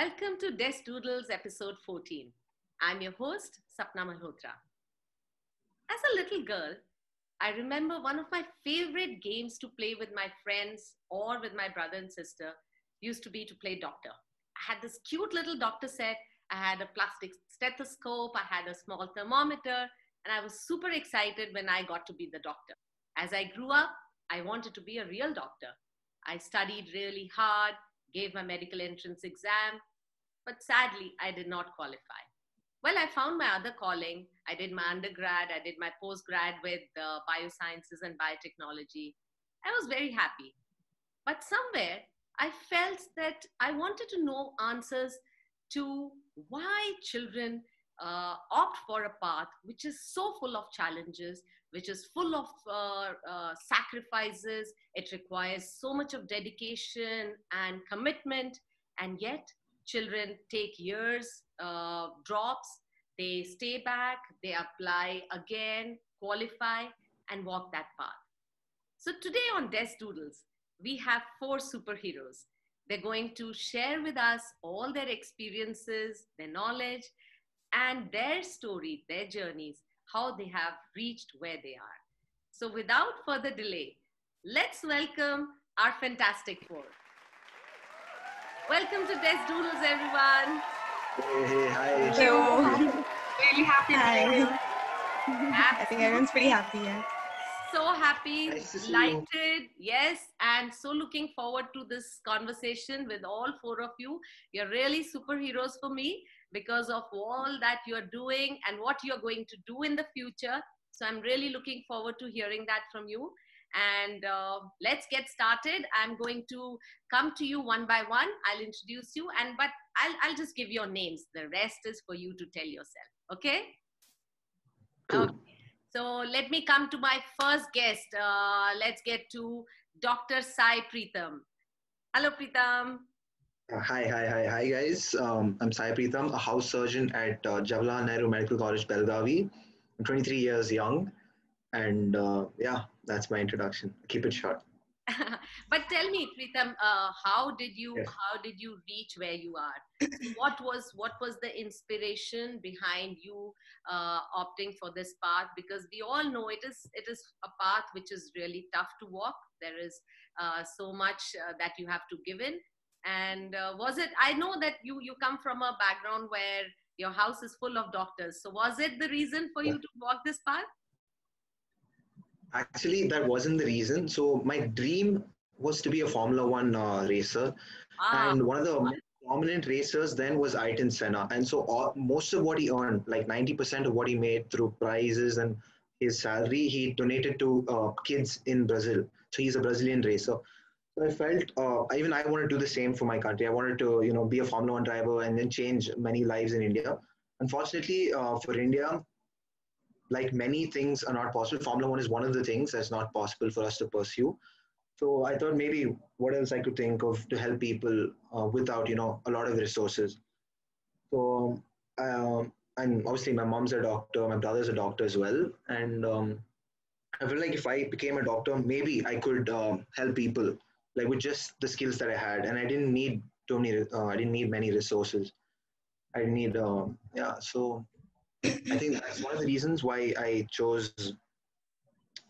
Welcome to Desk Doodles episode 14. I'm your host, Sapna Malhotra. As a little girl, I remember one of my favorite games to play with my friends or with my brother and sister used to be to play doctor. I had this cute little doctor set. I had a plastic stethoscope. I had a small thermometer. And I was super excited when I got to be the doctor. As I grew up, I wanted to be a real doctor. I studied really hard, gave my medical entrance exam, but sadly, I did not qualify. Well, I found my other calling. I did my undergrad, I did my postgrad with biosciences and biotechnology. I was very happy. But somewhere, I felt that I wanted to know answers to why children opt for a path which is so full of challenges, which is full of sacrifices. It requires so much of dedication and commitment, and yet children take years, drops, they stay back, they apply again, qualify, and walk that path. So today on Desk Doodles, we have four superheroes. They're going to share with us all their experiences, their knowledge, and their story, their journeys, how they have reached where they are. So without further delay, let's welcome our fantastic four. Welcome to Desk Doodles, everyone. Hey, hi. Thank you. Really happy to be here. I think everyone's pretty happy, yeah. So happy, Nice to see delighted, yes, and so looking forward to this conversation with all four of you. You're really superheroes for me because of all that you're doing and what you're going to do in the future. So I'm really looking forward to hearing that from you. And let's get started. I'm going to come to you one by one. I'll introduce you, but I'll just give your names. The rest is for you to tell yourself. Okay? Cool. Okay. So let me come to my first guest. Let's get to Dr. Sai Preetham. Hello, Preetham. Hi, guys. I'm Sai Preetham, a house surgeon at Jawaharlal Nehru Medical College, Belgavi. I'm 23 years young, and that's my introduction. Keep it short. But tell me, Preetham, how did you Yes. reach where you are? What was the inspiration behind you opting for this path? Because we all know it is a path which is really tough to walk. There is so much that you have to give in. And was it? I know that you come from a background where your house is full of doctors. So was it the reason for you to walk this path? Actually, that wasn't the reason. So my dream was to be a Formula One racer, Ah, and one of the most prominent racers then was Ayrton Senna. And so most of what he earned, like 90% of what he made through prizes and his salary, he donated to kids in Brazil. So he's a Brazilian racer. So I felt even I want to do the same for my country. I wanted to, be a Formula One driver and then change many lives in India. Unfortunately, for India, like many things are not possible. Formula One is one of the things that's not possible for us to pursue. So I thought maybe what else I could think of to help people without, a lot of resources. So, and obviously my mom's a doctor, my brother's a doctor as well. And I feel like if I became a doctor, maybe I could help people like with just the skills that I had. And I didn't need I didn't need many resources. I didn't need, so I think that's one of the reasons why I chose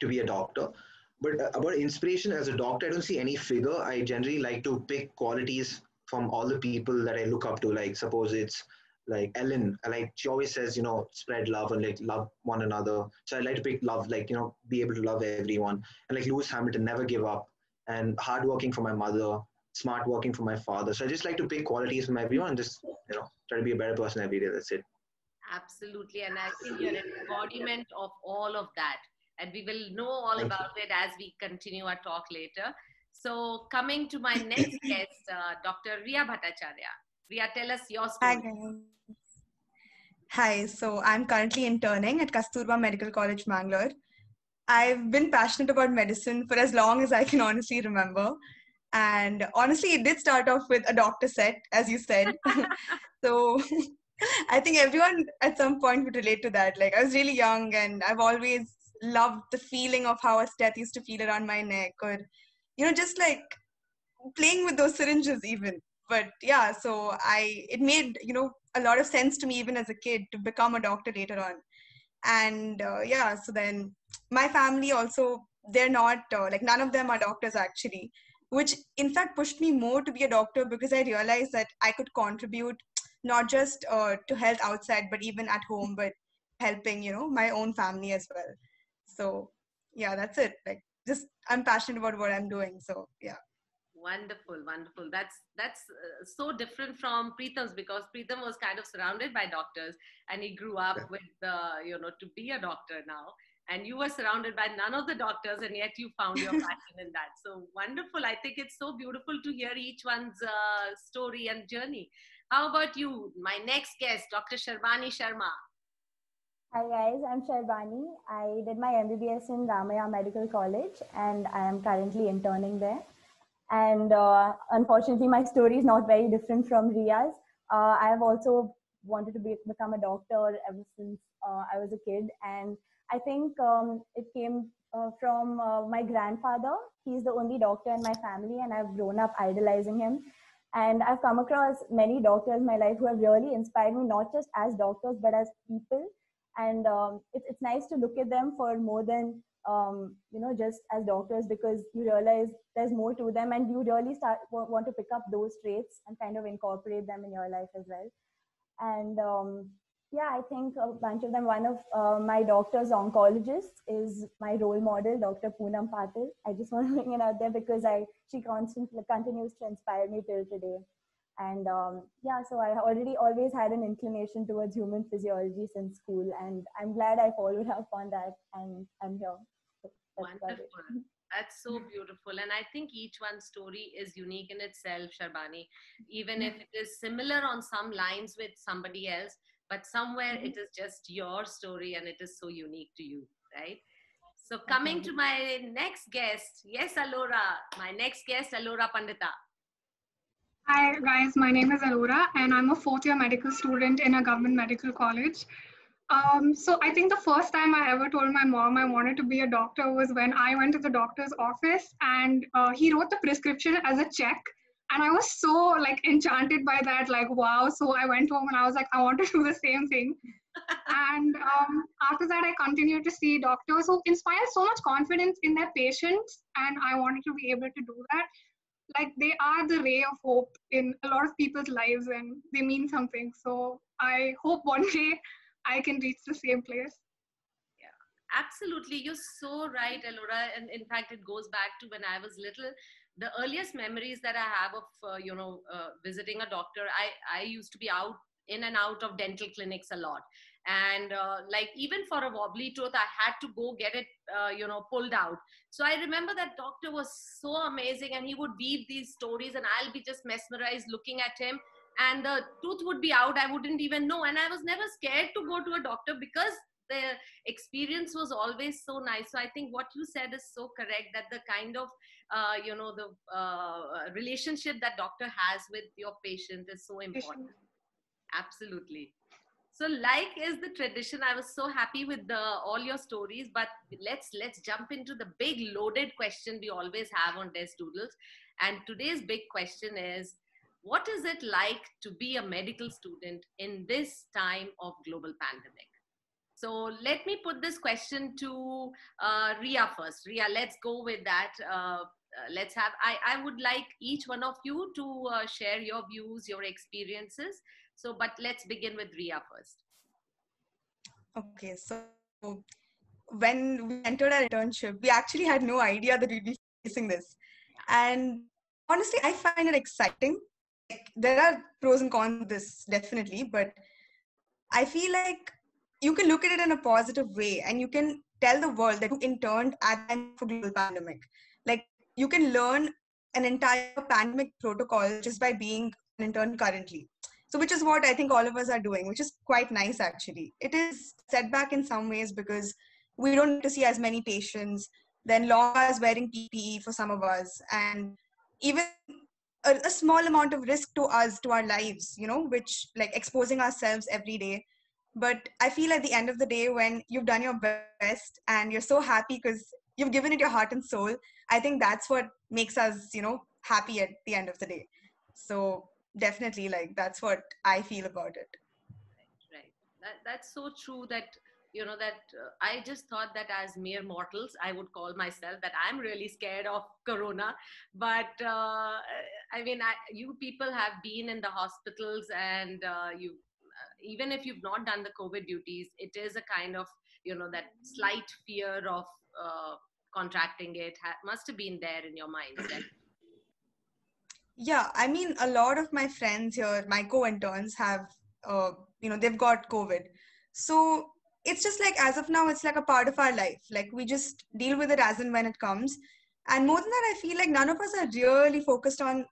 to be a doctor. But about inspiration as a doctor, I don't see any figure. I generally like to pick qualities from all the people that I look up to. Like, suppose it's like Ellen, like she always says, spread love and like love one another. So I like to pick love, like, be able to love everyone. And like Lewis Hamilton, never give up, and hardworking for my mother, smart working for my father. So I just like to pick qualities from everyone and just, try to be a better person every day. That's it. absolutely. And I think you're an embodiment of all of that. And we will know all Thank you. about it as we continue our talk later. So, coming to my next guest, Dr. Riya Bhattacharya. Riya, tell us your Hi, story. guys. Hi, so I'm currently interning at Kasturba Medical College, Mangalore. I've been passionate about medicine for as long as I can honestly remember. And honestly, it did start off with a doctor set, as you said. So I think everyone at some point would relate to that. Like, I was really young and I've always loved the feeling of how a stent used to feel around my neck, or, just like playing with those syringes even But yeah, so it made, a lot of sense to me even as a kid to become a doctor later on. And yeah, so then my family also, they're not like, none of them are doctors actually, which in fact pushed me more to be a doctor, because I realized that I could contribute not just to health outside, but even at home, but helping, my own family as well. So yeah, that's it. Like, just I'm passionate about what I'm doing. So yeah. Wonderful, wonderful. That's so different from Preetham's, because Preetham was kind of surrounded by doctors, and he grew up with to be a doctor now. And you were surrounded by none of the doctors, and yet you found your passion in that. So wonderful. I think it's so beautiful to hear each one's story and journey. How about you, my next guest, Dr. Sharbani Sharma? Hi guys, I'm Sharbani. I did my MBBS in Ramaya Medical College and I am currently interning there. And unfortunately, my story is not very different from Ria's. I have also wanted to become a doctor ever since I was a kid. And I think it came from my grandfather. He's the only doctor in my family and I've grown up idolizing him. And I've come across many doctors in my life who have really inspired me, not just as doctors, but as people. And it's nice to look at them for more than just as doctors, because you realize there's more to them and you really want to pick up those traits and kind of incorporate them in your life as well. And yeah, I think a bunch of them. One of my doctor's oncologists is my role model, Dr. Poonam Patil. I just want to bring it out there because she constantly continues to inspire me till today. And yeah, so I already always had an inclination towards human physiology since school, and I'm glad I followed up on that, and I'm here. Wonderful. That's so beautiful. And I think each one's story is unique in itself, Sharbani, even if it is similar on some lines with somebody else, but somewhere it is just your story and it is so unique to you, right? So coming to my next guest, yes, Alora, my next guest, Alora Pandita. Hi guys, my name is Alora and I'm a fourth year medical student in a government medical college. So I think the first time I ever told my mom I wanted to be a doctor was when I went to the doctor's office and he wrote the prescription as a check. And I was so enchanted by that, wow. So I went home and I was like, I want to do the same thing. And after that, I continued to see doctors who inspire so much confidence in their patients. And I wanted to be able to do that. They are the ray of hope in a lot of people's lives and they mean something. So I hope one day I can reach the same place. Yeah, absolutely. You're so right, Alora. And in fact, it goes back to when I was little. The earliest memories that I have of, visiting a doctor, I used to be in and out of dental clinics a lot. And even for a wobbly tooth, I had to go get it, pulled out. So I remember that doctor was so amazing and he would weave these stories and I'll be just mesmerized looking at him. And the tooth would be out, I wouldn't even know. And I was never scared to go to a doctor because the experience was always so nice. So I think what you said is so correct, that the kind of, relationship that doctor has with your patient is so important. Absolutely. So like is the tradition, I was so happy with all your stories, but let's jump into the big loaded question we always have on Desk Doodles. And today's big question is, what is it like to be a medical student in this time of global pandemic? So let me put this question to Ria first. Ria, let's go with that. I would like each one of you to share your views, your experiences. So, but let's begin with Ria first. Okay, so when we entered our internship, we actually had no idea that we'd be facing this. And honestly, I find it exciting. There are pros and cons to this, definitely, but I feel like you can look at it in a positive way and you can tell the world that you interned at the time of a global pandemic. Like, you can learn an entire pandemic protocol just by being an intern currently. So which is what I think all of us are doing, which is quite nice actually. It is setback in some ways because we don't get to see as many patients, then long hours wearing PPE for some of us, and even a small amount of risk to us, to our lives, which like exposing ourselves every day. But I feel at the end of the day, when you've done your best and you're so happy because you've given it your heart and soul, I think that's what makes us, happy at the end of the day. So definitely, like, that's what I feel about it. Right. That's so true that, that I just thought that as mere mortals, I would call myself that I'm really scared of Corona. But I mean, you people have been in the hospitals and even if you've not done the COVID duties, it is a kind of, that slight fear of contracting it must have been there in your minds. Right? Yeah, I mean, a lot of my friends here, my co-interns have, they've got COVID. So it's just like, as of now, it's like a part of our life. Like, we just deal with it as and when it comes. And more than that, I feel like none of us are really focused on,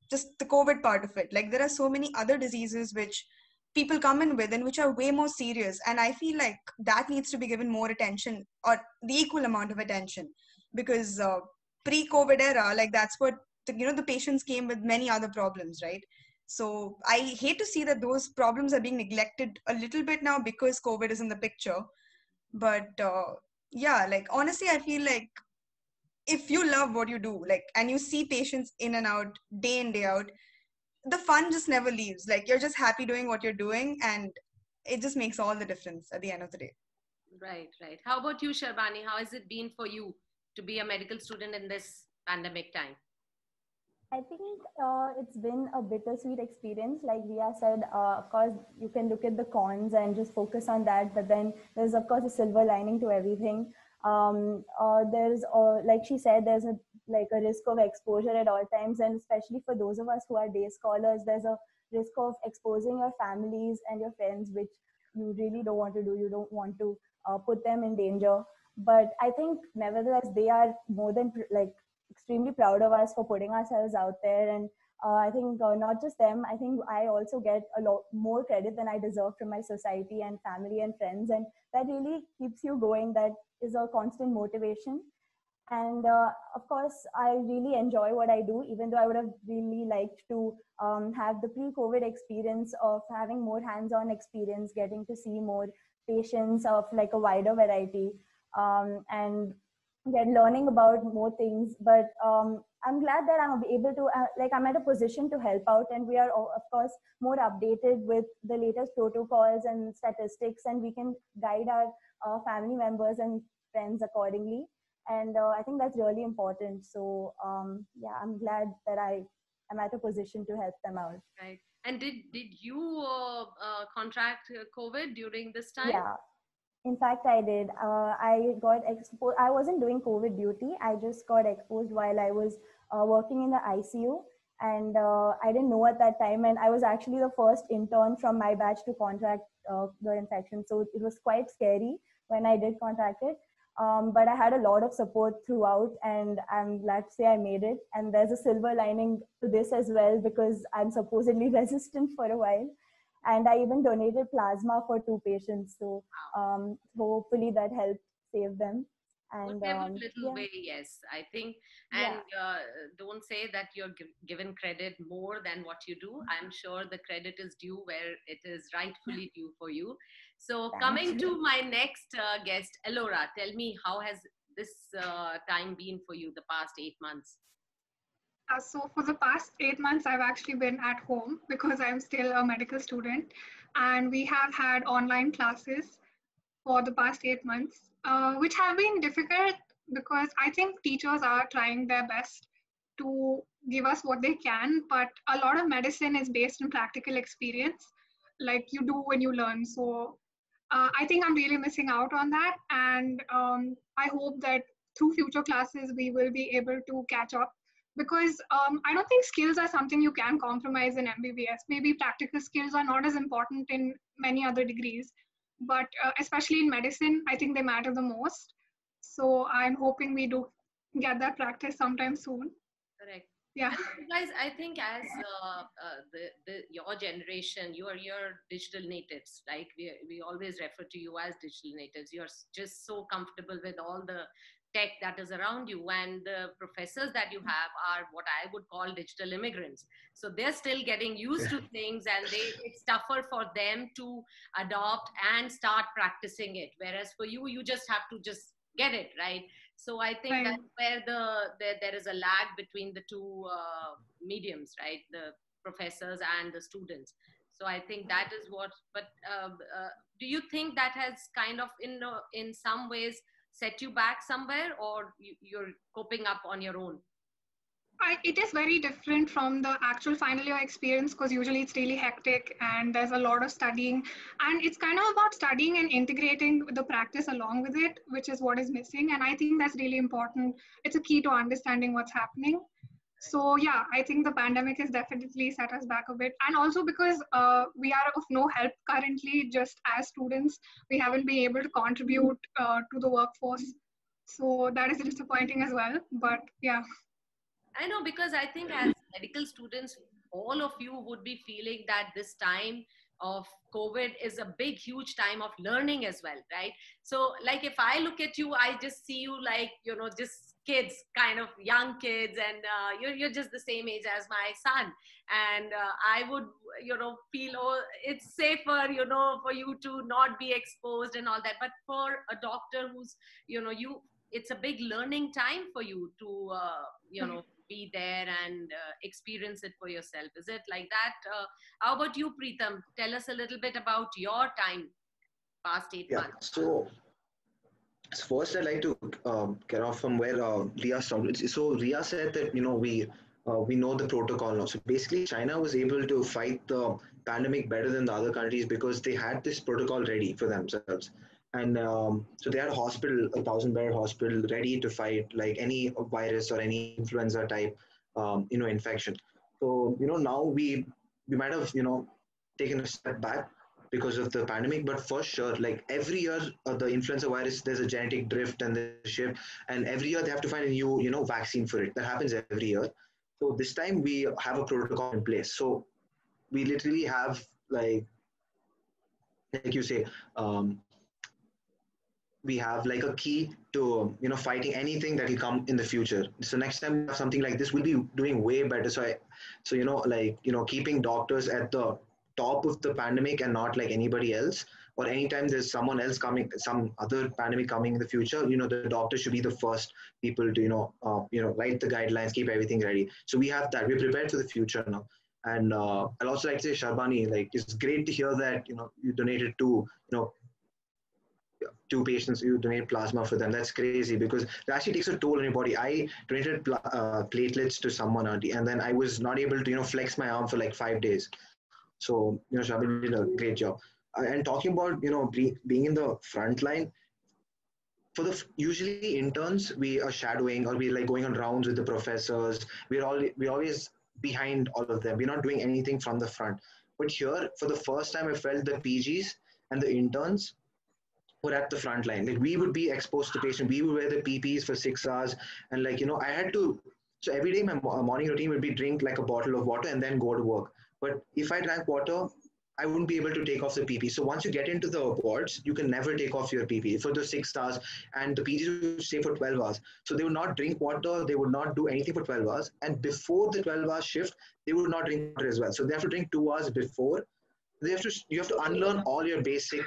just the COVID part of it. Like, there are so many other diseases which people come in with and which are way more serious. And I feel like that needs to be given more attention, or the equal amount of attention, because pre-COVID era, like, that's what the patients came with many other problems, right? So I hate to see that those problems are being neglected a little bit now because COVID is in the picture. But yeah, like, honestly, I feel like if you love what you do, like, and you see patients in and out, day in, day out, the fun just never leaves. Like, you're just happy doing what you're doing, and it just makes all the difference at the end of the day. Right, right. How about you, Sharbani? How has it been for you to be a medical student in this pandemic time? I think it's been a bittersweet experience. Like Ria said, of course, you can look at the cons and just focus on that. But then there's, of course, a silver lining to everything. There's, like she said, there's a risk of exposure at all times. And especially for those of us who are day scholars, there's a risk of exposing your families and your friends, which you really don't want to do. You don't want to put them in danger. But I think, nevertheless, they are more than extremely proud of us for putting ourselves out there. And I think not just them, I think I also get a lot more credit than I deserve from my society and family and friends. And that really keeps you going. That is a constant motivation. And of course, I really enjoy what I do, even though I would have really liked to have the pre-COVID experience of having more hands-on experience, getting to see more patients of like a wider variety, and learning about more things. But I'm glad that I'm able to, I'm at a position to help out, and we are, of course, more updated with the latest protocols and statistics, and we can guide our family members and friends accordingly. And I think that's really important. So yeah, I'm glad that I am at a position to help them out. Right. And did you contract COVID during this time? Yeah. In fact, I did. I got exposed. I wasn't doing COVID duty. I just got exposed while I was working in the ICU. And I didn't know at that time. And I was actually the first intern from my batch to contract the infection. So it was quite scary when I did contract it. But I had a lot of support throughout, and I'm glad to say I made it. And there's a silver lining to this as well, because I'm supposedly resistant for a while. And I even donated plasma for 2 patients. So hopefully that helped save them. And whatever little yeah. way, yes, I think. And don't say that you're given credit more than what you do. I'm sure the credit is due where it is rightfully due for you. So coming to my next guest, Elora, tell me, how has this time been for you, the past 8 months? So for the past 8 months, I've actually been at home because I'm still a medical student, and we have had online classes for the past 8 months, which have been difficult because I think teachers are trying their best to give us what they can, but a lot of medicine is based on practical experience, like you do when you learn. So I think I'm really missing out on that, and I hope that through future classes we will be able to catch up, because I don't think skills are something you can compromise in MBBS. Maybe practical skills are not as important in many other degrees, but especially in medicine, I think they matter the most. So I'm hoping we do get that practice sometime soon. Correct. Yeah. Guys, I think as your generation, you're digital natives. Like we always refer to you as digital natives. You're just so comfortable with all the tech that is around you, and the professors that you have are what I would call digital immigrants. So they're still getting used to things, and it's tougher for them to adopt and start practicing it. Whereas for you, you just have to just get it right. So I think Right. that's where there is a lag between the two mediums, right? The professors and the students. So I think that is what. But do you think that has kind of in some ways set you back somewhere, or you're coping up on your own? It is very different from the actual final year experience, because usually it's really hectic and there's a lot of studying, and it's kind of about studying and integrating the practice along with it, which is what is missing. And I think that's really important. It's a key to understanding what's happening. So yeah, I think the pandemic has definitely set us back a bit. And also because we are of no help currently, just as students, we haven't been able to contribute to the workforce. So that is disappointing as well, but yeah. I know, because I think as medical students, all of you would be feeling that this time of COVID is a big, huge time of learning as well, right? So, like, if I look at you, I just see you like, just kids, kind of young kids, and you're just the same age as my son. And I would, feel, oh, it's safer, for you to not be exposed and all that. But for a doctor who's, it's a big learning time for you to, be there and experience it for yourself. Is it like that? How about you, Preetham? Tell us a little bit about your time, past 8 months. So first I'd like to get off from where Ria started. So Ria said that, we know the protocol now. So basically China was able to fight the pandemic better than the other countries because they had this protocol ready for themselves. And so they had a hospital, a 1,000-bed hospital, ready to fight like any virus or any influenza type, infection. So now we might have taken a step back because of the pandemic, but for sure, like every year, the influenza virus, there's a genetic drift and the shift, and every year they have to find a new vaccine for it. That happens every year. So this time we have a protocol in place. So we literally have like you say. We have like a key to fighting anything that will come in the future. So next time we have something like this, we'll be doing way better. So keeping doctors at the top of the pandemic and not like anybody else, or anytime there's someone else coming, some other pandemic coming in the future, the doctor should be the first people to write the guidelines, keep everything ready. So we have that. We're prepared for the future now. And I'll also like to say, Sharbani, like it's great to hear that you donated to two patients, you donate plasma for them. That's crazy because it actually takes a toll on your body. I donated platelets to someone, and then I was not able to flex my arm for like 5 days. So Shabir did a great job. And talking about being in the front line, for the usually interns, we are shadowing or we like going on rounds with the professors. We're always behind all of them. We're not doing anything from the front. But here, for the first time, I felt the PGs and the interns were at the front line. Like we would be exposed to patient. We would wear the PPEs for 6 hours. And like, I had to, so every day my morning routine would be drink like a bottle of water and then go to work. But if I drank water, I wouldn't be able to take off the PPE. So once you get into the wards, you can never take off your PPE for the 6 hours, and the PGs would stay for 12 hours. So they would not drink water. They would not do anything for 12 hours. And before the 12-hour shift, they would not drink water as well. So they have to drink 2 hours before. You have to unlearn all your basic,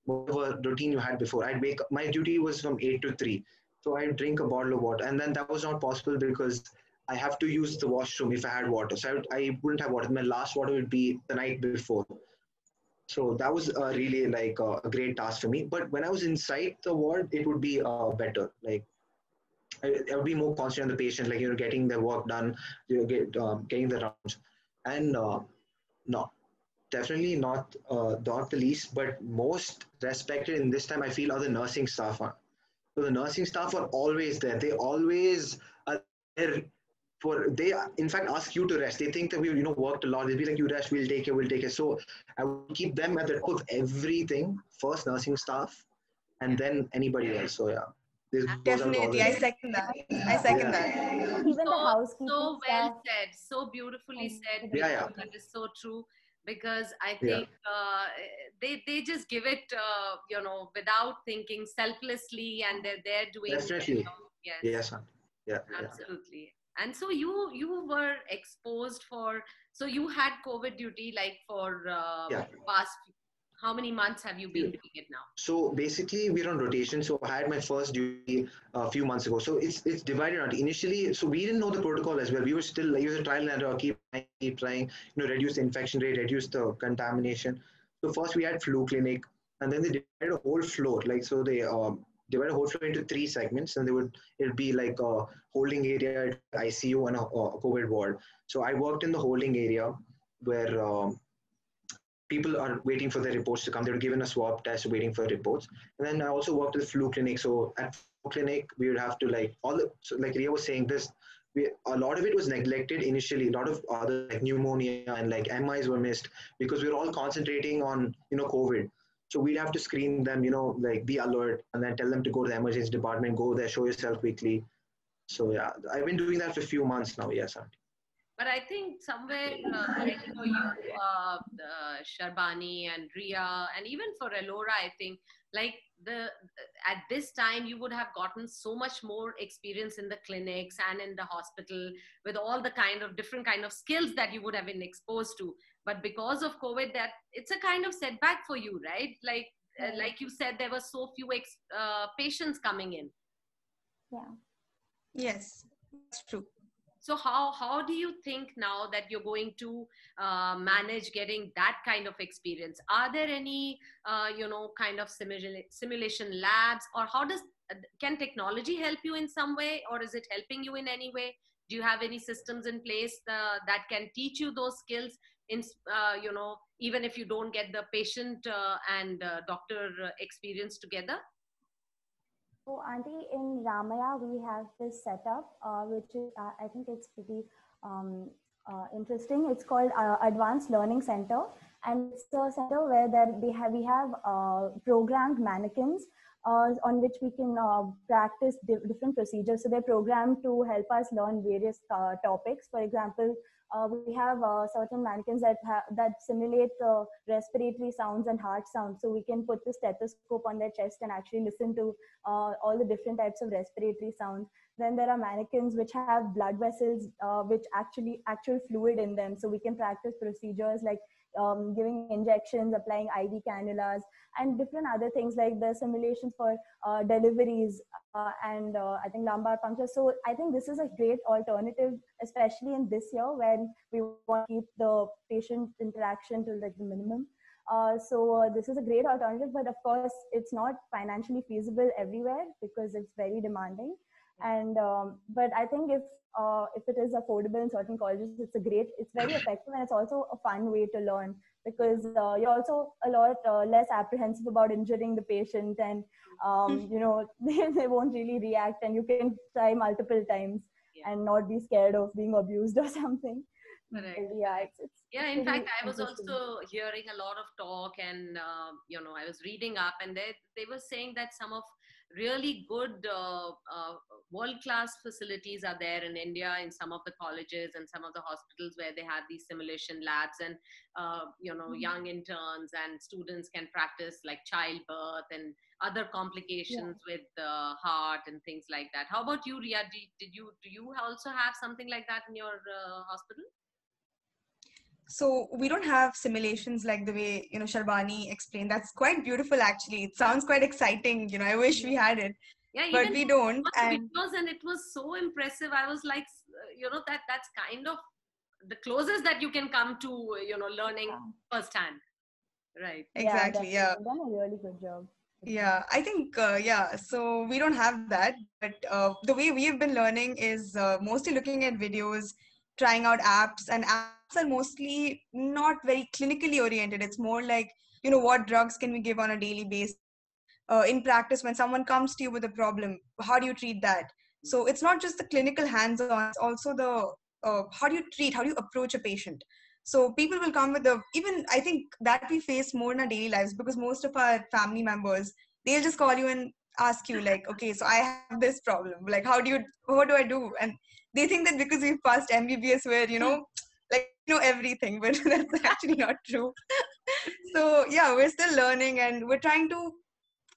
whatever routine you had before. I'd wake up, my duty was from 8 to 3. So I'd drink a bottle of water. And then that was not possible because I have to use the washroom if I had water. So I wouldn't have water. My last water would be the night before. So that was really like a great task for me. But when I was inside the ward, it would be better. Like I would be more concentrated on the patient, like, getting their work done, getting the rounds. And no, definitely not the least, but most respected in this time, I feel, are the nursing staff. So the nursing staff are always there. They always are there they in fact ask you to rest. They think that we worked a lot. They'll be like, you rest, we'll take it. So I would keep them at the top of everything. First nursing staff and then anybody else. So yeah. Definitely, I second that. Even the housekeeping so staff. well said, so beautifully said. Yeah. That is so true, because I think they just give it without thinking, selflessly, and they're there doing definitely. Yes. Yeah. Absolutely. And so you were exposed so you had COVID duty like for past, how many months have you been doing it now? So basically we're on rotation. So I had my first duty a few months ago. So it's divided out initially. So we didn't know the protocol as well. We were still, it was a trial and error, keep keep trying, reduce the infection rate, reduce the contamination. So first we had flu clinic, and then they divided a whole floor. Like, so they divided a whole floor into 3 segments, and it'd be like a holding area, ICU, and a COVID ward. So I worked in the holding area where people are waiting for their reports to come. They were given a swab test, waiting for reports. And then I also worked at the flu clinic. So at flu clinic, we would have to like Ria was saying this, a lot of it was neglected initially. A lot of other like pneumonia and like MIs were missed because we were all concentrating on, COVID. So we'd have to screen them, like be alert and then tell them to go to the emergency department, go there, show yourself quickly. So yeah, I've been doing that for a few months now. Yes, Auntie. But I think somewhere, like, you, Sharbani and Ria, and even for Elora, I think like at this time you would have gotten so much more experience in the clinics and in the hospital with all the different kind of skills that you would have been exposed to. But because of COVID, that it's a kind of setback for you, right? Like you said, there were so few patients coming in. Yeah. Yes, that's true. So how do you think now that you're going to manage getting that kind of experience? Are there any kind of simulation labs, or can technology help you in some way, or is it helping you in any way? Do you have any systems in place that can teach you those skills in even if you don't get the patient and doctor experience together? So, Auntie, in Ramaya, we have this setup, which is, I think it's pretty interesting. It's called Advanced Learning Center. And it's a center where we have programmed mannequins on which we can practice different procedures. So they're programmed to help us learn various topics. For example, we have certain mannequins that simulate respiratory sounds and heart sounds. So we can put the stethoscope on their chest and actually listen to all the different types of respiratory sounds. Then there are mannequins which have blood vessels, which actual fluid in them. So we can practice procedures like giving injections, applying IV cannulas, and different other things like the simulations for deliveries and I think lumbar puncture. So I think this is a great alternative, especially in this year when we want to keep the patient interaction to like the minimum. So this is a great alternative, but of course it's not financially feasible everywhere because it's very demanding. And but I think if it is affordable in certain colleges, it's very effective, and it's also a fun way to learn because you're also a lot less apprehensive about injuring the patient, and they won't really react, and you can try multiple times and not be scared of being abused or something. Correct. Yeah, in fact, I was also hearing a lot of talk, and I was reading up, and they were saying that some of really good world-class facilities are there in India in some of the colleges and some of the hospitals where they have these simulation labs, and young interns and students can practice like childbirth and other complications with the heart and things like that. How about you, Ria? Do you also have something like that in your hospital? So we don't have simulations like the way, Sharbani explained. That's quite beautiful, actually. It sounds quite exciting. I wish we had it, but we don't. And it was so impressive. I was like, that's kind of the closest that you can come to, learning firsthand. Right. Exactly. Yeah. You've done a really good job. Yeah, I think, so we don't have that. But the way we have been learning is mostly looking at videos, trying out apps, and apps are mostly not very clinically oriented. It's more like, what drugs can we give on a daily basis? In practice, when someone comes to you with a problem, how do you treat that? So it's not just the clinical hands-on, it's also the how do you approach a patient? So people will come with even I think that we face more in our daily lives, because most of our family members, they'll just call you and ask you like, okay, so I have this problem. Like, what do I do? And they think that because we've passed MBBS where, everything, but that's actually not true. So yeah, we're still learning, and we're trying to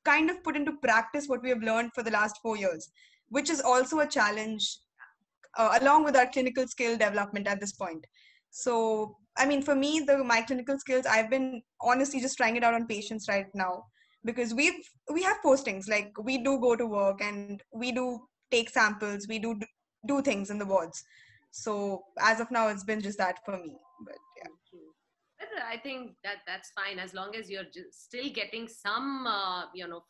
kind of put into practice what we have learned for the last 4 years, which is also a challenge along with our clinical skill development at this point. So, I mean, for me, my clinical skills, I've been honestly just trying it out on patients right now, because we have postings, like we do go to work and we do take samples, we do things in the wards. So as of now, it's been just that for me. But yeah. But I think that that's fine as long as you're still getting some,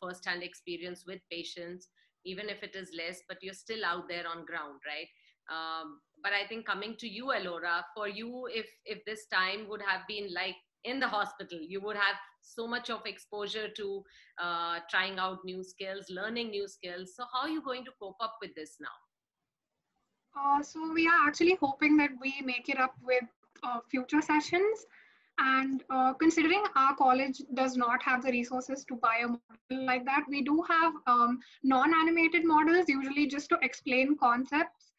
first-hand experience with patients, even if it is less, but you're still out there on ground, right? But I think coming to you, Elora, for you, if this time would have been like in the hospital, you would have so much of exposure to trying out new skills, learning new skills. So how are you going to cope up with this now? So we are actually hoping that we make it up with future sessions. And considering our college does not have the resources to buy a model like that, we do have non-animated models, usually just to explain concepts.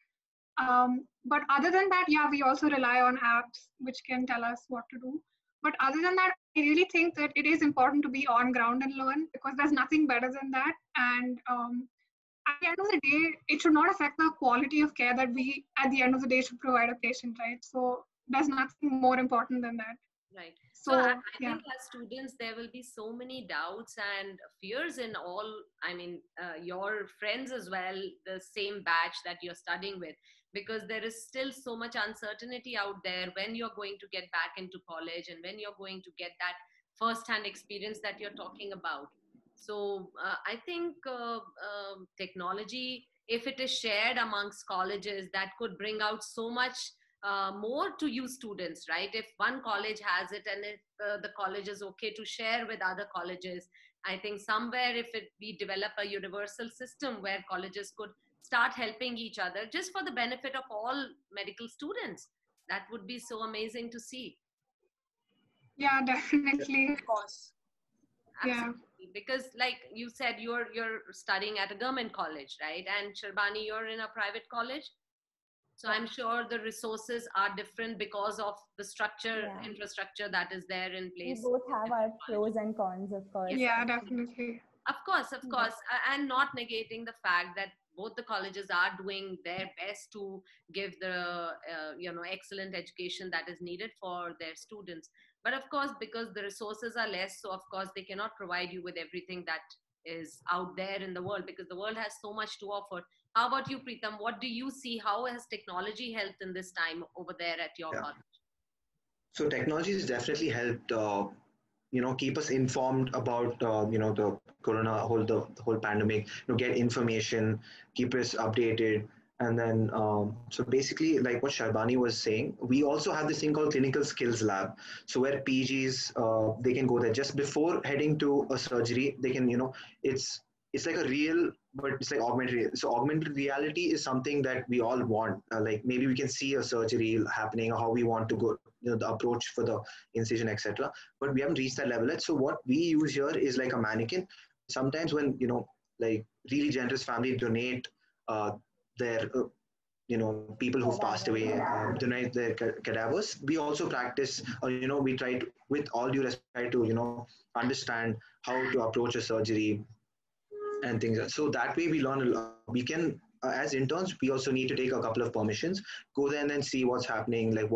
But other than that, yeah, we also rely on apps which can tell us what to do. But other than that, I really think that it is important to be on ground and learn, because there's nothing better than that. And at the end of the day, it should not affect the quality of care that we, at the end of the day, should provide a patient, right? So there's nothing more important than that. Right. So I yeah. think as students, there will be so many doubts and fears in all, your friends as well, the same batch that you're studying with, because there is still so much uncertainty out there when you're going to get back into college and when you're going to get that first-hand experience that you're talking about. So I think technology, if it is shared amongst colleges, that could bring out so much more to you students, right? If one college has it and if the college is okay to share with other colleges, I think somewhere if we develop a universal system where colleges could start helping each other just for the benefit of all medical students, that would be so amazing to see. Yeah, definitely. Of course. Absolutely. Yeah. Because like you said, you're studying at a government college, right? And Sharbani, you're in a private college. So I'm sure the resources are different because of the infrastructure that is there in place. We both have our pros and cons, of course. Yeah, definitely. Of course. And not negating the fact that both the colleges are doing their best to give the, excellent education that is needed for their students. But of course, because the resources are less, so of course they cannot provide you with everything that is out there in the world, because the world has so much to offer. How about you, Preetham? What do you see? How has technology helped in this time over there at your college? So technology has definitely helped, keep us informed about, the corona, the whole pandemic, get information, keep us updated. And then, so basically, like what Sharbani was saying, we also have this thing called Clinical Skills Lab. So where PGs, they can go there just before heading to a surgery. They can, it's like a real, but it's like augmented reality. So augmented reality is something that we all want. Like maybe we can see a surgery happening, or how we want to go, the approach for the incision, etc. But we haven't reached that level yet. So what we use here is like a mannequin. Sometimes when, like really generous family donate their, people who've passed away, donate their cadavers. We also practice, we try to, with all due respect, to, understand how to approach a surgery and things. So that way we learn a lot. We can, as interns, we also need to take a couple of permissions, go there and then see what's happening. Like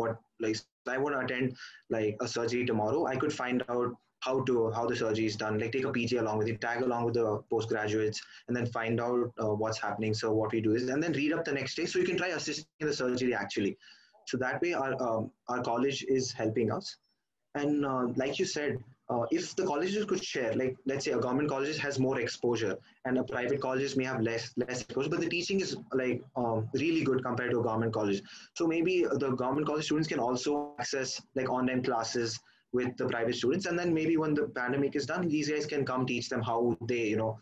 I want to attend like a surgery tomorrow. I could find out how the surgery is done, like take a PG along with it, tag along with the postgraduates, and then find out what's happening. So what we do is, and then read up the next day. So you can try assisting in the surgery actually. So that way our college is helping us. And like you said, if the colleges could share, like let's say a government college has more exposure and a private colleges may have less exposure, but the teaching is like really good compared to a government college. So maybe the government college students can also access like online classes with the private students, and then maybe when the pandemic is done, these guys can come teach them how they help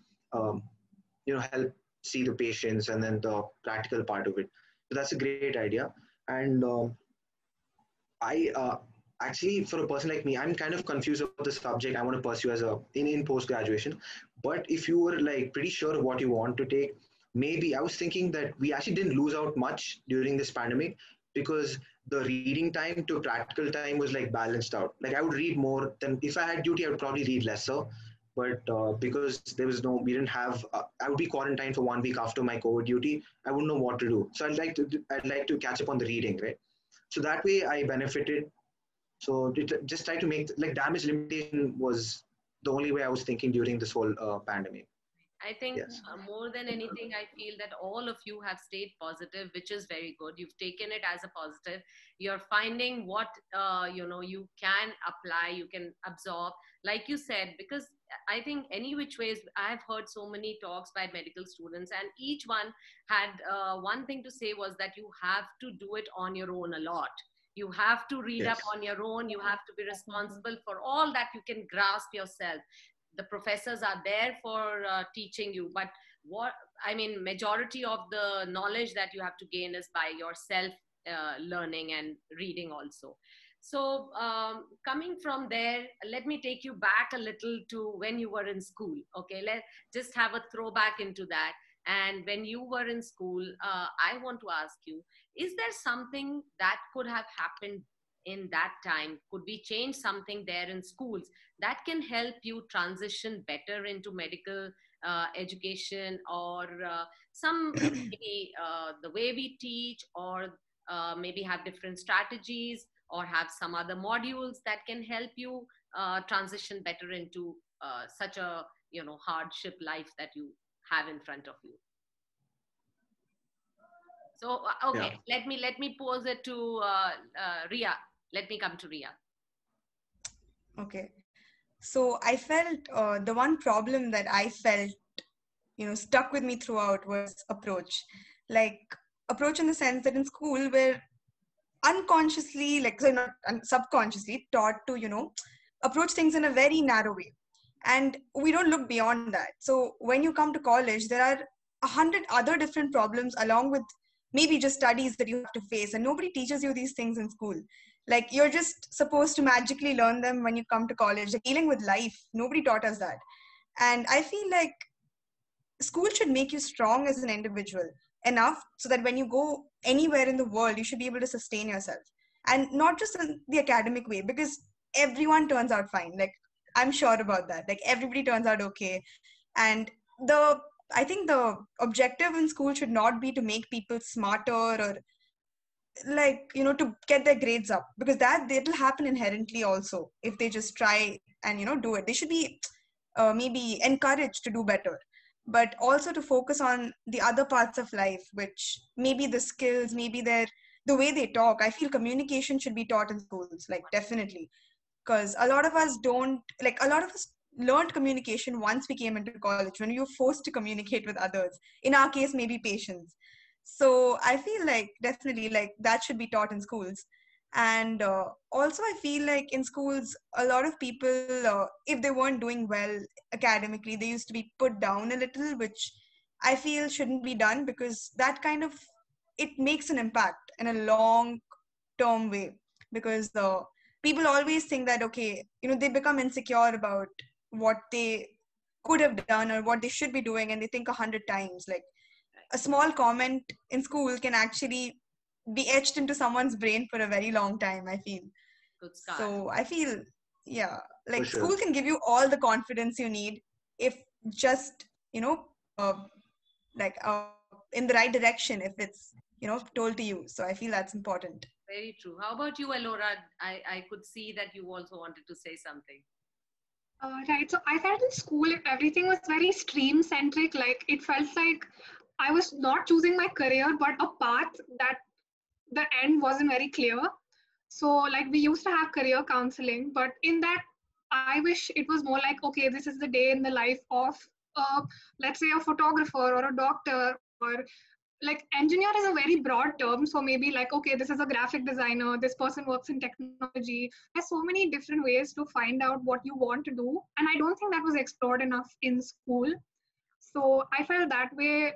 see the patients and then the practical part of it. So that's a great idea. And I actually, for a person like me, I'm kind of confused about the subject I want to pursue as in post-graduation. But if you were like pretty sure of what you want to take, maybe I was thinking that we actually didn't lose out much during this pandemic, because the reading time to practical time was like balanced out. Like I would read more than, if I had duty, I would probably read lesser. But because we didn't have, I would be quarantined for 1 week after my COVID duty. I wouldn't know what to do. So I'd like to catch up on the reading, right? So that way I benefited. So just try to make, like damage limitation was the only way I was thinking during this whole pandemic. I think Yes. more than anything, I feel that all of you have stayed positive, which is very good. You've taken it as a positive. You're finding what you can apply, you can absorb, like you said. Because I think any which ways, I've heard so many talks by medical students, and each one had one thing to say was that you have to do it on your own a lot. You have to read up Yes. on your own. You have to be responsible for all that you can grasp yourself. The professors are there for teaching you, but what I mean, majority of the knowledge that you have to gain is by yourself, learning and reading also. So coming from there, let me take you back a little to when you were in school. Okay, let's just have a throwback into that. And when you were in school, I want to ask you, is there something that could have happened in that time? Could we change something there in schools that can help you transition better into medical education, or some maybe the way we teach, or maybe have different strategies, or have some other modules that can help you transition better into such a hardship life that you have in front of you? So Yeah. okay, let me pose it to Ria. Let me come to Ria. Okay. So I felt the one problem that I felt, stuck with me throughout was approach. Like approach in the sense that in school we're unconsciously, like so not subconsciously taught to, approach things in a very narrow way. And we don't look beyond that. So when you come to college, there are 100 other different problems along with maybe just studies that you have to face. And nobody teaches you these things in school. Like you're just supposed to magically learn them when you come to college. Like dealing with life, nobody taught us that. And I feel like school should make you strong as an individual enough so that when you go anywhere in the world, you should be able to sustain yourself. And not just in the academic way, because everyone turns out fine. Like I'm sure about that. Like everybody turns out okay. And the I think the objective in school should not be to make people smarter or like to get their grades up, because that it'll happen inherently also if they just try and do it. They should be maybe encouraged to do better, but also to focus on the other parts of life, which maybe the skills, maybe the way they talk. I feel communication should be taught in schools, like definitely, because a lot of us don't, like a lot of us learned communication once we came into college when we were forced to communicate with others, in our case maybe patients. So I feel like definitely like that should be taught in schools. And also I feel like in schools a lot of people, if they weren't doing well academically, they used to be put down a little, which I feel shouldn't be done, because that kind of, it makes an impact in a long term way. Because the people always think that okay, they become insecure about what they could have done or what they should be doing, and they think 100 times. Like a small comment in school can actually be etched into someone's brain for a very long time, I feel. Good scar. So I feel, yeah, For like sure. school can give you all the confidence you need if just, uh, like in the right direction, if it's, told to you. So I feel that's important. Very true. How about you, Elora? I could see that you also wanted to say something. Right. So I felt in school everything was very stream centric. Like it felt like I was not choosing my career, but a path that the end wasn't very clear. So like we used to have career counseling, but in that I wish it was more like, okay, this is the day in the life of let's say a photographer or a doctor, or like engineer is a very broad term. So maybe like, okay, this is a graphic designer, this person works in technology. There's so many different ways to find out what you want to do. And I don't think that was explored enough in school. So I felt that way.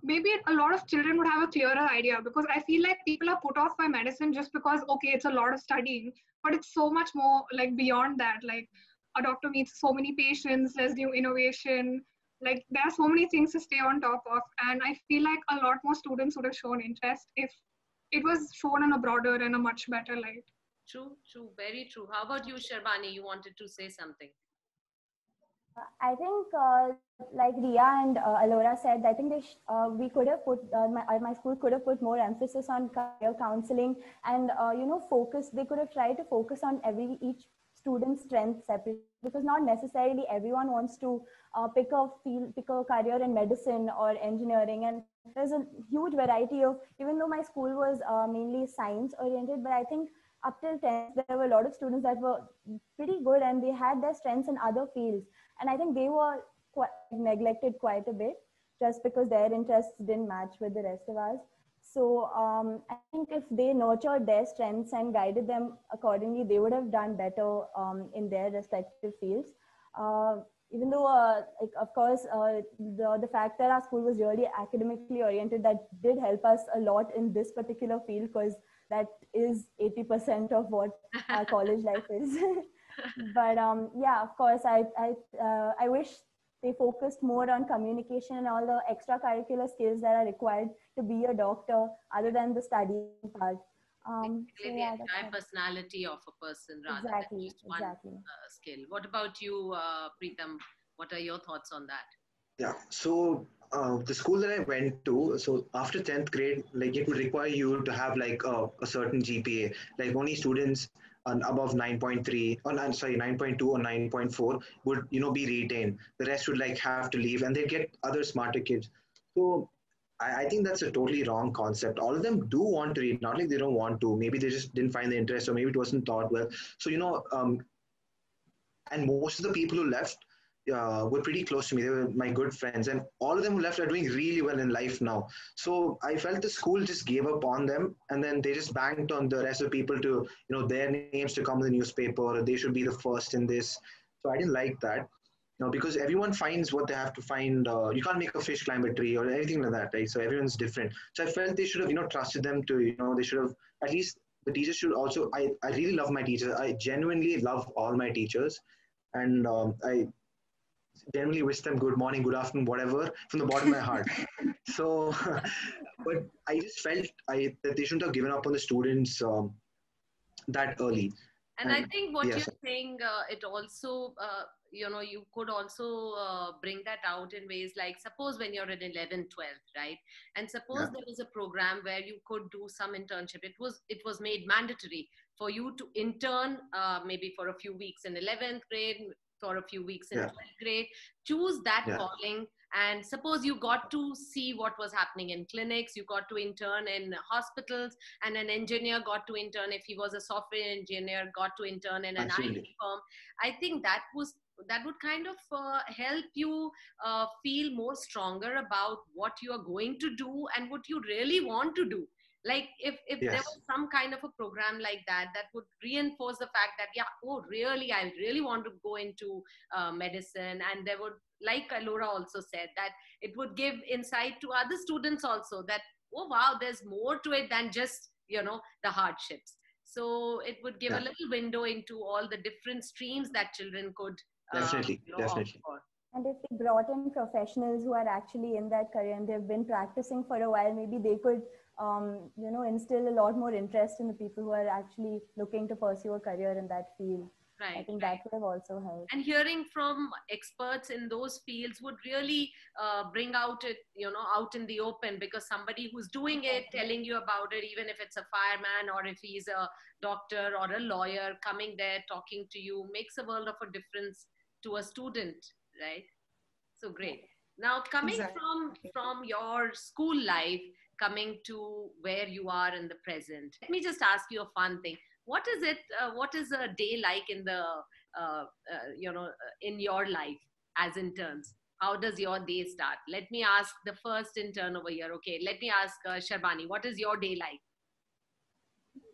Maybe a lot of children would have a clearer idea, because I feel like people are put off by medicine just because, okay, it's a lot of studying, but it's so much more like beyond that. Like a doctor meets so many patients, there's new innovation, like there are so many things to stay on top of. And I feel like a lot more students would have shown interest if it was shown in a broader and a much better light. True, true, very true. How about you, Sharvani? You wanted to say something. I think, like Ria and Alora said, I think we could have put, my school could have put more emphasis on career counseling and, focus. They could have tried to focus on each student's strength separately. because not necessarily everyone wants to pick a career in medicine or engineering. And there's a huge variety of, even though my school was mainly science oriented, but I think up till 10th, there were a lot of students that were pretty good and they had their strengths in other fields. And I think they were neglected quite a bit just because their interests didn't match with the rest of us. So I think if they nurtured their strengths and guided them accordingly, they would have done better in their respective fields. Even though, like, of course, the fact that our school was really academically oriented, that did help us a lot in this particular field, because that is 80% of what our college life is. But yeah, of course, I wish they focused more on communication and all the extracurricular skills that are required to be a doctor, other than the studying part. Basically, the entire personality of a person rather than just one skill. What about you, Preetham? What are your thoughts on that? Yeah, so the school that I went to, so after 10th grade, like it would require you to have like a certain GPA. Like only students above 9.3 or I'm sorry 9.2 or 9.4 would be retained. The rest would like have to leave and they get other smarter kids. So I think that's a totally wrong concept. All of them do want to read, not like they don't want to. Maybe they just didn't find the interest or maybe it wasn't taught well. So and most of the people who left were pretty close to me. They were my good friends, and all of them who left are doing really well in life now. So I felt the school just gave up on them, and then they just banked on the rest of the people to, their names to come in the newspaper, or they should be the first in this. So I didn't like that, because everyone finds what they have to find. You can't make a fish climb a tree or anything like that, right? So everyone's different. So I felt they should have, trusted them to, they should have at least. The teachers should also. I really love my teachers. I genuinely love all my teachers, and I generally wish them good morning, good afternoon, whatever, from the bottom of my heart. So, but I just felt that they shouldn't have given up on the students that early. And I think what you're saying, it also, you could also bring that out in ways like, suppose when you're in 11th, 12th, right? And suppose there was a program where you could do some internship. It was made mandatory for you to intern maybe for a few weeks in 11th grade, for a few weeks in 12th grade, choose that calling. And suppose you got to see what was happening in clinics, you got to intern in hospitals, and an engineer got to intern, if he was a software engineer, got to intern in an IT firm. I think that would kind of help you feel more stronger about what you are going to do and what you really want to do. Like if there was some kind of a program like that would reinforce the fact that, really, I really want to go into medicine. And there would, like Alora also said, that it would give insight to other students also that, oh, wow, there's more to it than just, the hardships. So it would give a little window into all the different streams that children could definitely. opt for. And if they brought in professionals who are actually in that career and they've been practicing for a while, maybe they could, instill a lot more interest in the people who are actually looking to pursue a career in that field. Right. I think that would have also helped. And hearing from experts in those fields would really bring out it, out in the open, because somebody who's doing it, telling you about it, even if it's a fireman or if he's a doctor or a lawyer, coming there, talking to you, makes a world of a difference to a student, right? So great. Now coming from your school life, coming to where you are in the present, let me just ask you a fun thing. What is it? What is a day like in the, in your life as interns? How does your day start? Let me ask the first intern over here. Okay, let me ask Sharbani, what is your day like?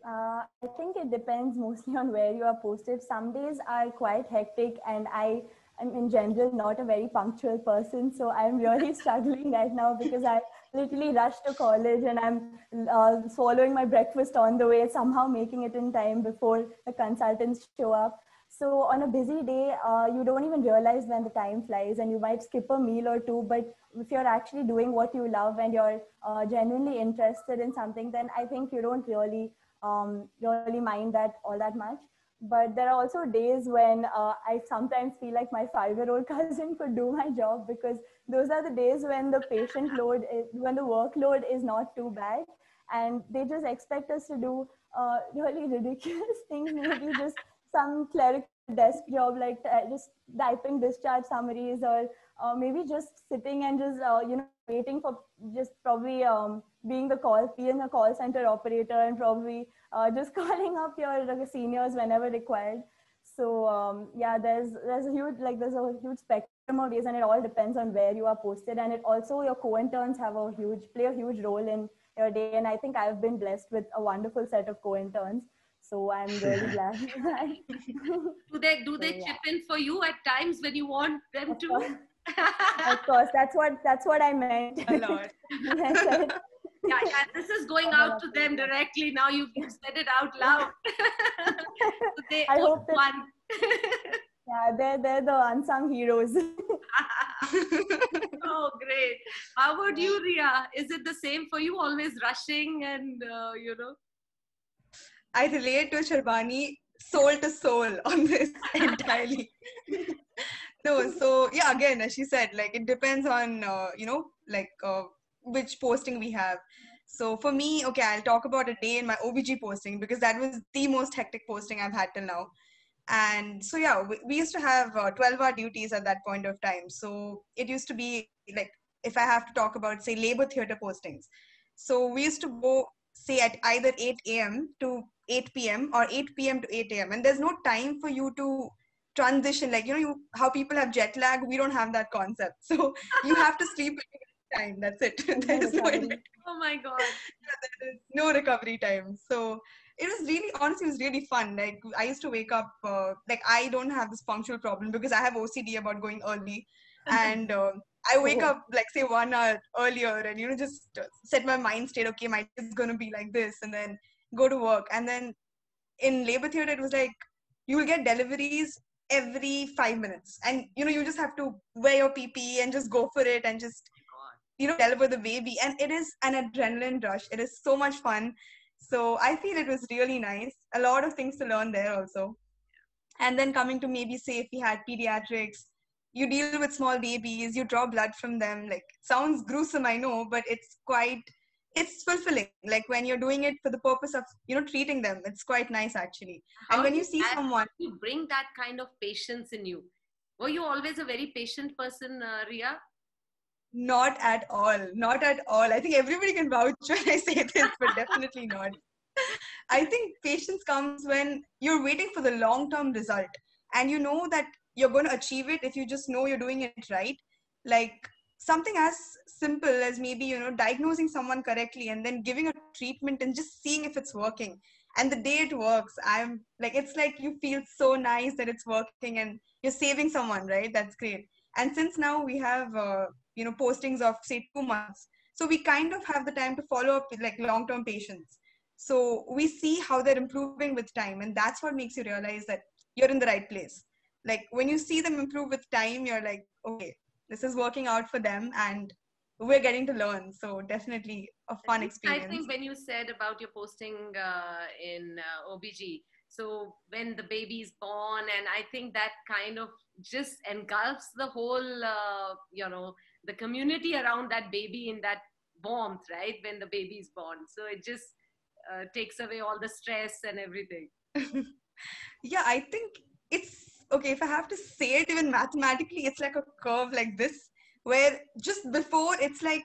I think it depends mostly on where you are posted. Some days are quite hectic, and I'm in general not a very punctual person. So I'm really struggling right now because I literally rushed to college and I'm swallowing my breakfast on the way, somehow making it in time before the consultants show up. So on a busy day, you don't even realize when the time flies, and you might skip a meal or two. But if you're actually doing what you love and you're genuinely interested in something, then I think you don't really mind that all that much. But there are also days when I sometimes feel like my 5-year-old cousin could do my job, because those are the days when the when the workload is not too bad, and they just expect us to do really ridiculous things, maybe just some clerical desk job, like just typing discharge summaries, or maybe just sitting and just waiting for just probably being a call center operator, and probably just calling up your seniors whenever required. So yeah, there's a huge spectrum of ways, and it all depends on where you are posted, and it also your co-interns play a huge role in your day. And I think I've been blessed with a wonderful set of co-interns, so I'm really glad for that. Do they chip in for you at times when you want them to? Of course, that's what I meant. A lot. Yeah, this is going out to them directly. Now you've said it out loud. So they I hope that, one. yeah, they're the unsung heroes. Oh, great. How about you, Ria? Is it the same for you? Always rushing and, I relate to Sharbani soul to soul on this entirely. No, so yeah, again, as she said, like it depends on, which posting we have. So for me, okay, I'll talk about a day in my OBG posting because that was the most hectic posting I've had till now. And so yeah, we used to have 12-hour duties at that point of time. So it used to be like, if I have to talk about, say, labor theater postings. So we used to go, say, at either 8 a.m. to 8 p.m. or 8 p.m. to 8 a.m. And there's no time for you to transition. Like, how people have jet lag, we don't have that concept. So you have to sleep at time. That's it. There is no oh my God. there is no recovery time. So it was really, honestly, it was really fun. Like I used to wake up, like I don't have this punctual problem because I have OCD about going early. And I wake up like say 1 hour earlier and, just set my mind state, okay, my day is going to be like this, and then go to work. And then in labor theater, it was like, you will get deliveries every 5 minutes. And, you just have to wear your PPE and just go for it and just, deliver the baby. And it is an adrenaline rush. It is so much fun. So I feel it was really nice. A lot of things to learn there also. And then coming to maybe say if we had pediatrics, you deal with small babies, you draw blood from them. Like sounds gruesome, I know, but it's fulfilling. Like when you're doing it for the purpose of, treating them, it's quite nice actually. And when you see someone, you bring that kind of patience in you. Were you always a very patient person, Ria? Not at all. Not at all. I think everybody can vouch when I say this, but definitely not. I think patience comes when you're waiting for the long-term result and you know that you're going to achieve it if you just know you're doing it right. Like something as simple as maybe, diagnosing someone correctly and then giving a treatment and just seeing if it's working. And the day it works, it's like you feel so nice that it's working and you're saving someone, right? That's great. And since now we have, postings of say 2 months, so we kind of have the time to follow up with like long-term patients. So we see how they're improving with time, and that's what makes you realize that you're in the right place. Like when you see them improve with time, you're like, okay, this is working out for them and we're getting to learn. So definitely a fun experience. I think when you said about your posting in OBG, so when the baby is born, and I think that kind of just engulfs the whole, the community around that baby in that warmth, right? When the baby is born. So it just takes away all the stress and everything. Yeah, I think it's, okay, if I have to say it even mathematically, it's like a curve like this, where just before it's like,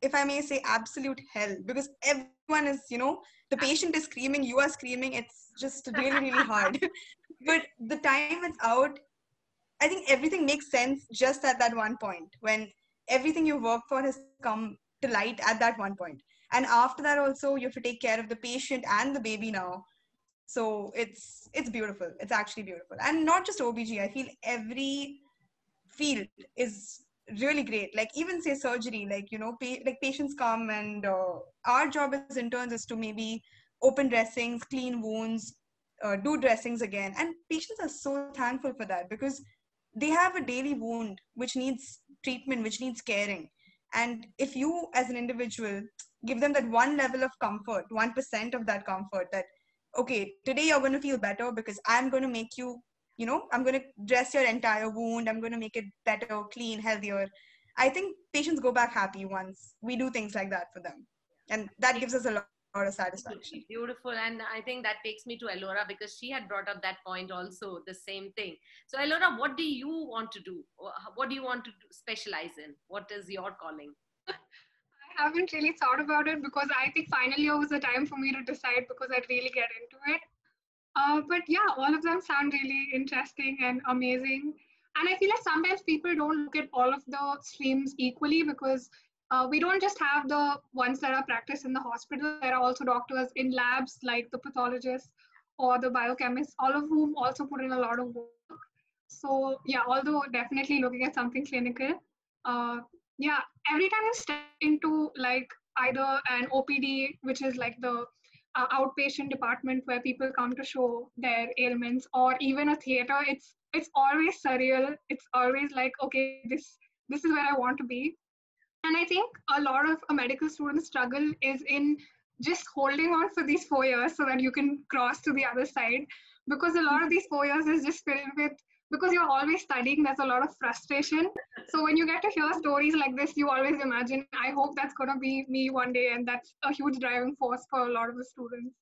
if I may say, absolute hell, because everyone is, the patient is screaming, you are screaming, it's just really, really hard. But the time it's out, I think everything makes sense just at that one point, when everything you work for has come to light at that one point. And after that also, you have to take care of the patient and the baby now. So it's beautiful. It's actually beautiful. And not just OBG, I feel every field is really great. Like even say surgery, like, like patients come and our job as interns is to maybe open dressings, clean wounds, do dressings again. And patients are so thankful for that because they have a daily wound which needs treatment, which needs caring. And if you as an individual give them that one level of comfort, 1% of that comfort, that, okay, today you're going to feel better because I'm going to make you, I'm going to dress your entire wound. I'm going to make it better, clean, healthier. I think patients go back happy once we do things like that for them. And that gives us a lot lot of satisfaction. Beautiful. And I think that takes me to Elora because she had brought up that point also, the same thing. So Elora, what do you want to do? What do you want to specialize in? What is your calling? I haven't really thought about it because I think final year was the time for me to decide because I'd really get into it. But yeah, all of them sound really interesting and amazing. And I feel like sometimes people don't look at all of the streams equally because we don't just have the ones that are practiced in the hospital. There are also doctors in labs like the pathologists or the biochemists, all of whom also put in a lot of work. So yeah, although definitely looking at something clinical, uh, yeah, every time you step into like either an OPD, which is like the outpatient department where people come to show their ailments, or even a theater, it's always surreal. It's always like, okay, this is where I want to be. And I think a lot of a medical student struggle is in just holding on for these 4 years so that you can cross to the other side. Because a lot of these 4 years is just filled with, because you're always studying, there's a lot of frustration. So when you get to hear stories like this, you always imagine, I hope that's going to be me one day. And that's a huge driving force for a lot of the students.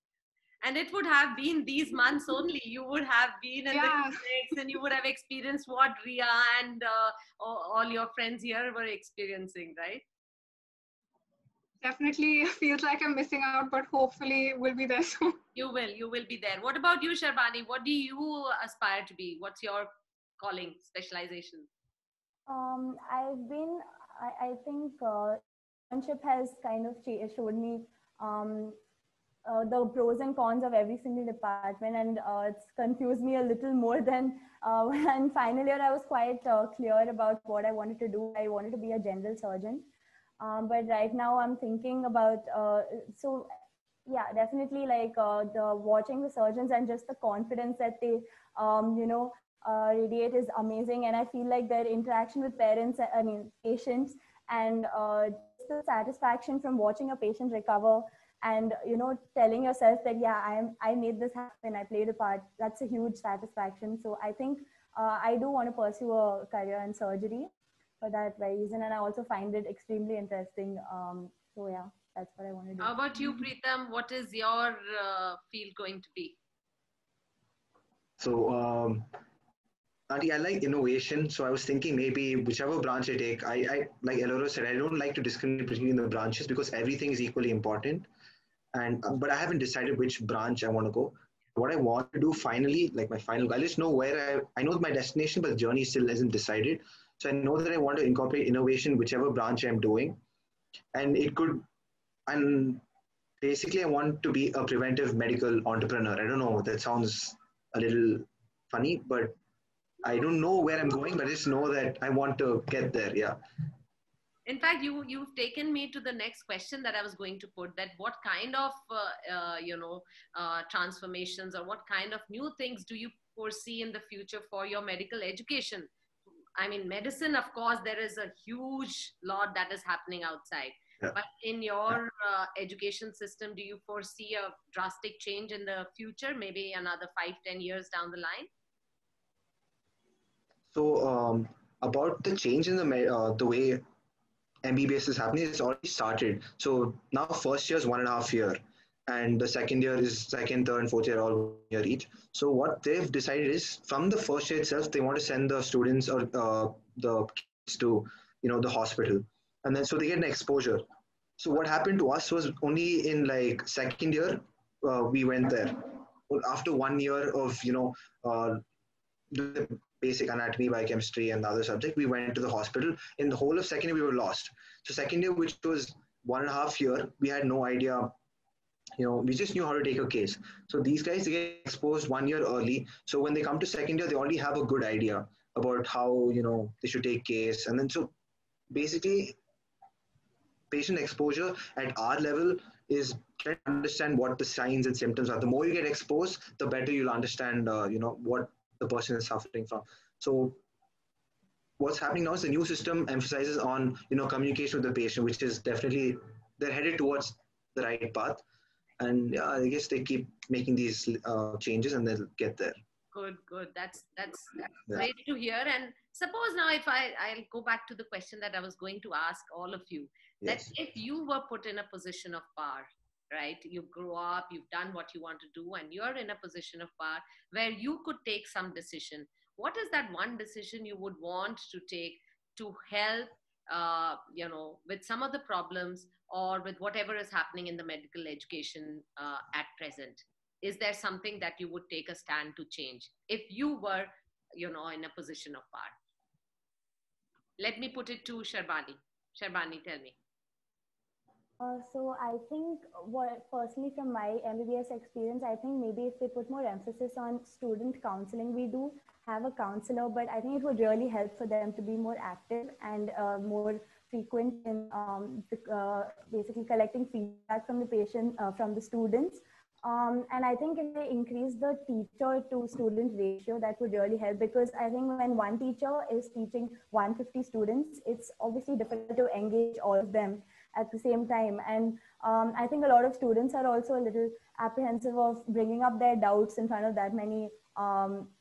And it would have been these months only. You would have been in the clinics and you would have experienced what Ria and all your friends here were experiencing, right? Definitely feels like I'm missing out, but hopefully we'll be there soon. You will be there. What about you, Sharbani? What do you aspire to be? What's your calling, specialization? I think internship has kind of showed me the pros and cons of every single department, and it's confused me a little more than when final year I was quite clear about what I wanted to do. I wanted to be a general surgeon, but right now I'm thinking about so yeah, definitely like the watching the surgeons and just the confidence that they radiate is amazing, and I feel like their interaction with parents, I mean patients, and just the satisfaction from watching a patient recover and telling yourself that yeah, I made this happen, I played a part, that's a huge satisfaction. So I think I do want to pursue a career in surgery for that very reason, and I also find it extremely interesting. So yeah, that's what I want to do. How about you, Preetham? What is your field going to be? So Auntie, I like innovation, so I was thinking maybe whichever branch I take, I like Elora said, I don't like to discriminate between the branches because everything is equally important. And but I haven't decided which branch I want to go. What I want to do finally, like my final goal, I just know where I know my destination, but the journey still isn't decided. So I know that I want to incorporate innovation, whichever branch I'm doing, and it could, and basically I want to be a preventive medical entrepreneur. I don't know, that sounds a little funny, but I don't know where I'm going, but I just know that I want to get there. Yeah. In fact, you've taken me to the next question that I was going to put. That what kind of transformations or what kind of new things do you foresee in the future for your medical education? I mean, medicine, of course, there is a huge lot that is happening outside. Yeah. But in your education system, do you foresee a drastic change in the future, maybe another 5-10 years down the line? So about the change in the way MBBS is happening, it's already started. So now first year is 1.5 year, and the second year is second, third, and fourth year all 1 year each. So what they've decided is from the first year itself, they want to send the students or the kids to the hospital, and then so they get an exposure. So what happened to us was only in like second year we went there. After 1 year of the basic anatomy, biochemistry, and the other subject, we went to the hospital. In the whole of second year, we were lost. So second year, which was 1.5 year, we had no idea. We just knew how to take a case. So these guys, they get exposed 1 year early. So when they come to second year, they already have a good idea about how they should take case. And then so basically, patient exposure at our level is trying to understand what the signs and symptoms are. The more you get exposed, the better you'll understand what the person is suffering from. So what's happening now is the new system emphasizes on communication with the patient, which is definitely, they're headed towards the right path. And yeah, I guess they keep making these changes and they'll get there. Good. That's great to hear. And suppose now if I'll go back to the question that I was going to ask all of you, yes, that if you were put in a position of power, right? You grow up, you've done what you want to do, and you're in a position of power where you could take some decision. What is that one decision you would want to take to help, with some of the problems or with whatever is happening in the medical education at present? Is there something that you would take a stand to change if you were, in a position of power? Let me put it to Sharbani. Sharbani, tell me. So I think personally from my MBBS experience, I think maybe if they put more emphasis on student counseling, we do have a counselor, but I think it would really help for them to be more active and more frequent in basically collecting feedback from the patient, from the students. And I think if they increase the teacher to student ratio, that would really help, because I think when one teacher is teaching 150 students, it's obviously difficult to engage all of them at the same time. And I think a lot of students are also a little apprehensive of bringing up their doubts in front of that many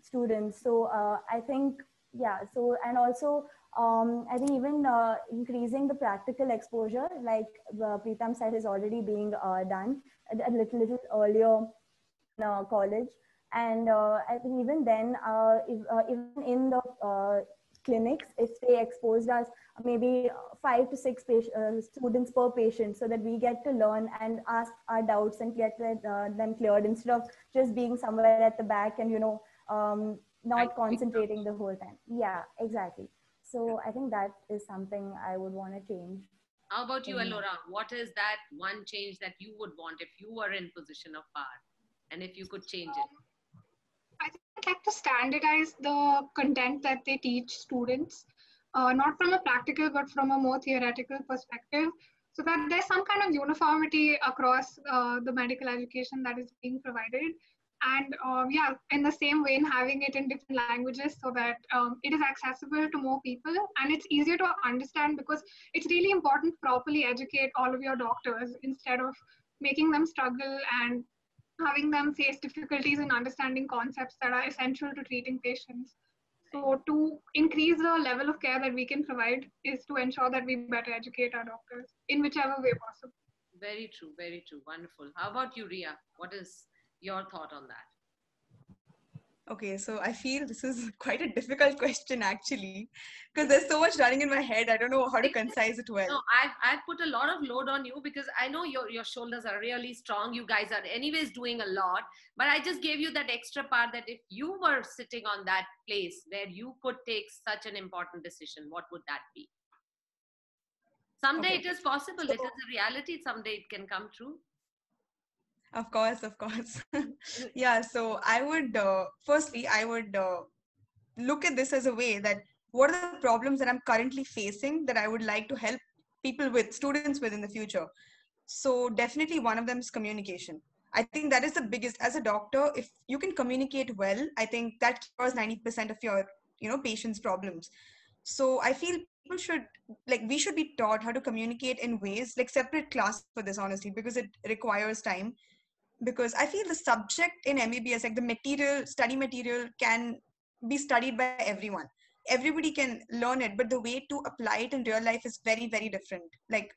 students. So I think, yeah, so, and also I think even increasing the practical exposure, like Preetam said, is already being done a little earlier in college. And I think even then, even in the clinics, if they exposed us maybe 5 to 6 students per patient, so that we get to learn and ask our doubts and get them cleared, instead of just being somewhere at the back and, not concentrating the whole time. Yeah, exactly. So I think that is something I would want to change. How about you, Elora? What is that one change that you would want if you were in position of power and if you could change it? I think I'd like to standardize the content that they teach students, not from a practical, but from a more theoretical perspective, so that there's some kind of uniformity across the medical education that is being provided. And yeah, in the same vein, having it in different languages so that it is accessible to more people and it's easier to understand, because it's really important to properly educate all of your doctors instead of making them struggle and having them face difficulties in understanding concepts that are essential to treating patients. So to increase the level of care that we can provide is to ensure that we better educate our doctors in whichever way possible. Very true, very true. Wonderful. How about you, Ria? What is your thought on that? Okay, so I feel this is quite a difficult question actually, because there's so much running in my head. I don't know how to concise it well. No, I've put a lot of load on you because I know your shoulders are really strong. You guys are anyways doing a lot, but I just gave you that extra part that if you were sitting on that place where you could take such an important decision, what would that be? Someday it is possible. It is a reality. Someday it can come true. Of course, of course. Yeah, so I would, firstly, I would look at this as a way that what are the problems that I'm currently facing that I would like to help people with, students with in the future. So definitely one of them is communication. I think that is the biggest, as a doctor, if you can communicate well, I think that cures 90% of your, patients' problems. So I feel people should, we should be taught how to communicate in ways, like separate class for this, honestly, because it requires time. Because I feel the subject in MBBS, like the material, study material, can be studied by everyone. Everybody can learn it, but the way to apply it in real life is very, very different. Like,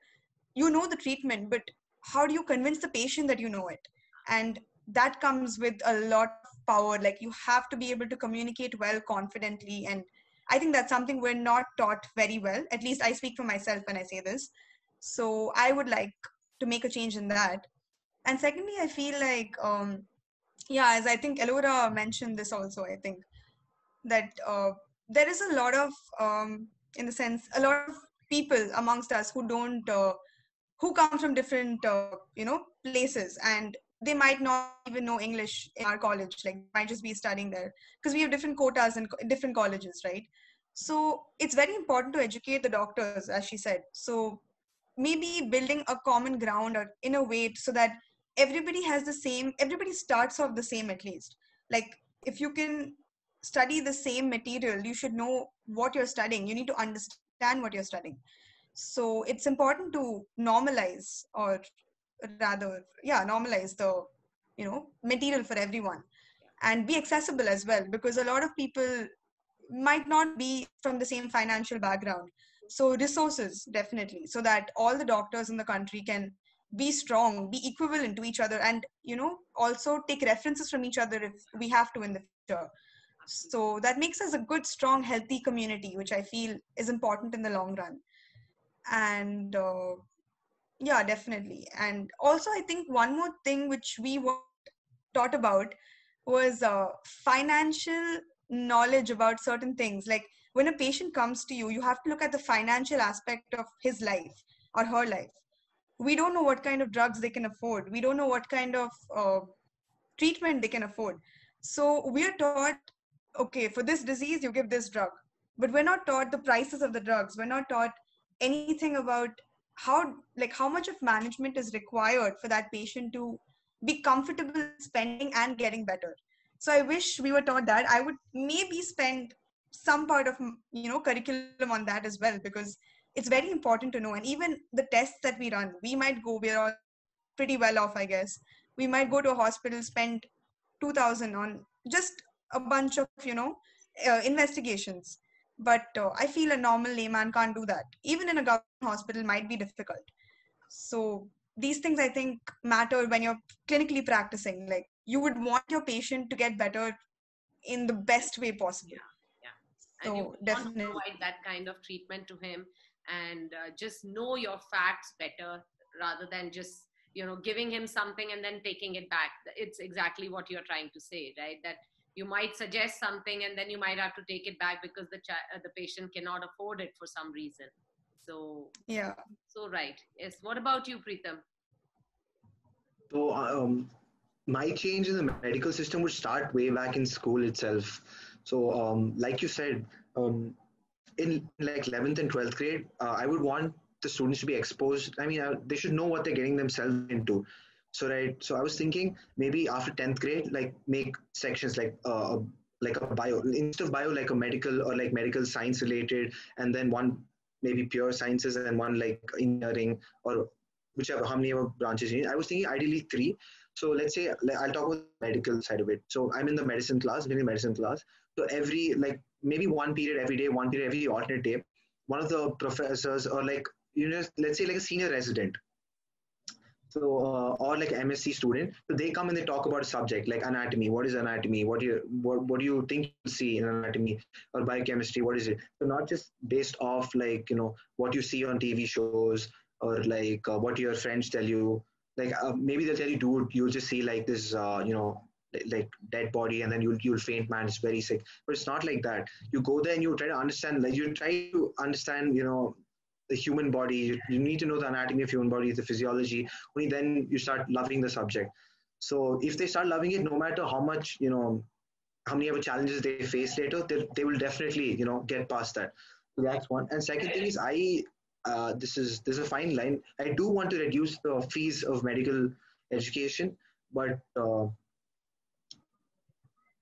you know the treatment, but how do you convince the patient that you know it? And that comes with a lot of power. Like, you have to be able to communicate well, confidently. And I think that's something we're not taught very well. At least I speak for myself when I say this. So I would like to make a change in that. And secondly, I feel like, as I think Elora mentioned this also, I think that there is a lot of, in the sense, a lot of people amongst us who don't, who come from different, places, and they might not even know English in our college, like might just be studying there, because we have different quotas in different colleges, right? So it's very important to educate the doctors, as she said. So maybe building a common ground or in a way so that everybody starts off the same, at least. Like, if you can study the same material, you should know what you're studying. You need to understand what you're studying. So it's important to normalize, or rather, normalize the, material for everyone, and be accessible as well, because a lot of people might not be from the same financial background. So resources, definitely, so that all the doctors in the country can be strong, be equivalent to each other, and also take references from each other if we have to in the future. So that makes us a good, strong, healthy community, which I feel is important in the long run. And yeah, definitely. And also, I think one more thing which we were taught about was financial knowledge about certain things. Like when a patient comes to you, you have to look at the financial aspect of his life or her life. We don't know what kind of drugs they can afford. We don't know what kind of treatment they can afford. So we're taught, okay, for this disease, you give this drug. But we're not taught the prices of the drugs. We're not taught anything about how much of management is required for that patient to be comfortable spending and getting better. So I wish we were taught that. I would maybe spend some part of curriculum on that as well, because it's very important to know. And even the tests that we run, we're all pretty well off, I guess. We might go to a hospital, spend 2,000 on just a bunch of investigations. But I feel a normal layman can't do that. Even in a government hospital might be difficult. So these things I think matter when you're clinically practicing. Like you would want your patient to get better in the best way possible. Yeah. And you want to provide that kind of treatment to him, and just know your facts better rather than just giving him something and then taking it back. It's exactly what you're trying to say, right? That you might suggest something and then you might have to take it back because the patient cannot afford it for some reason. So yeah, so right. Yes. What about you, Preetham? So my change in the medical system would start way back in school itself. So like you said, in like 11th and 12th grade, I would want the students to be exposed. I mean, they should know what they're getting themselves into. So I was thinking maybe after 10th grade, like make sections like a bio, instead of bio, like a medical or like medical science related, and then one maybe pure sciences and one like engineering or whichever, how many other branches you need. I was thinking ideally 3. So let's say I'll talk about the medical side of it. So I'm in the medicine class, So every like maybe one period every day, one period every alternate day, one of the professors or like let's say like a senior resident, so or like MSc student, so they come and they talk about a subject like anatomy. What is anatomy? What do you think you see in anatomy, or biochemistry? What is it? So not just based off like what you see on TV shows, or like what your friends tell you. Like maybe they'll tell you, dude, you'll just see like this like dead body and then you'll faint, man, it's very sick. But it's not like that. You go there and you try to understand, like you try to understand the human body. You need to know the anatomy of human body, the physiology. Only then you start loving the subject. So if they start loving it, no matter how much how many other challenges they face later, they will definitely get past that. So that's one. And second thing is this is a fine line. I do want to reduce the fees of medical education, but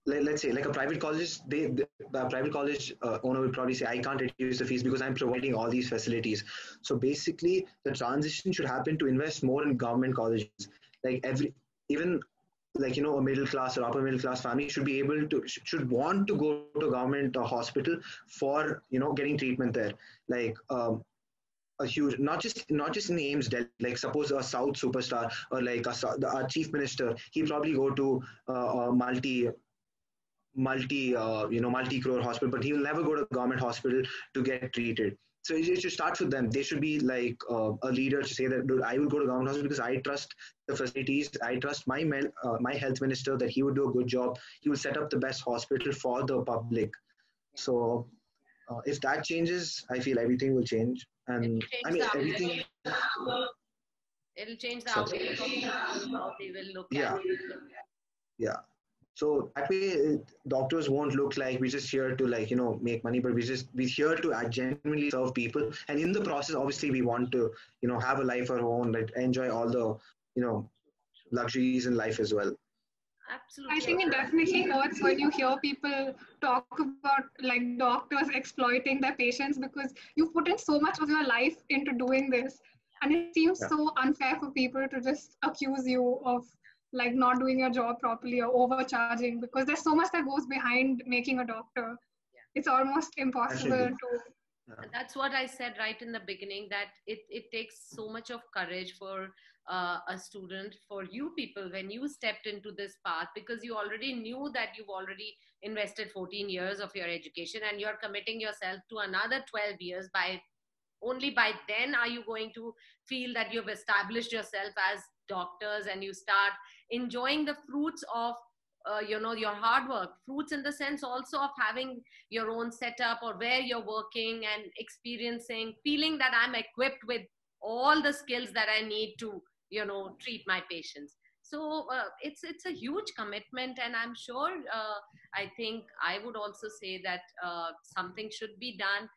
let's say like a private college, the private college owner will probably say, I can't reduce the fees because I'm providing all these facilities. So basically the transition should happen to invest more in government colleges. Like even like a middle class or upper middle class family should want to go to a government hospital for getting treatment there. Like a huge, not just in the AIIMS Delhi, like suppose a South superstar or like our chief minister, he probably go to a multi-crore hospital, but he will never go to a government hospital to get treated. So it should start with them. They should be like a leader to say that, dude, I will go to government hospital because I trust the facilities. I trust my health minister that he would do a good job. He will set up the best hospital for the public. So if that changes, I feel everything will change. And I mean, everything. It'll change the outlook of how they will look at it. Yeah. So that way, doctors won't look like we're just here to like make money, but we're here to genuinely serve people. And in the process, obviously, we want to have a life of our own, like enjoy all the luxuries in life as well. Absolutely. I think it definitely hurts when you hear people talk about like doctors exploiting their patients, because you put in so much of your life into doing this, and it seems so unfair for people to just accuse you of like not doing your job properly or overcharging, because there's so much that goes behind making a doctor. It's almost impossible to And that's what I said right in the beginning, that it takes so much of courage for a student, for you people, when you stepped into this path, because you already knew that you've already invested 14 years of your education and you're committing yourself to another 12 years. Only by then are you going to feel that you've established yourself as doctors and you start enjoying the fruits of your hard work, fruits in the sense also of having your own setup or where you're working and experiencing, feeling that I'm equipped with all the skills that I need to treat my patients. So it's a huge commitment, and I'm sure I think I would also say that something should be done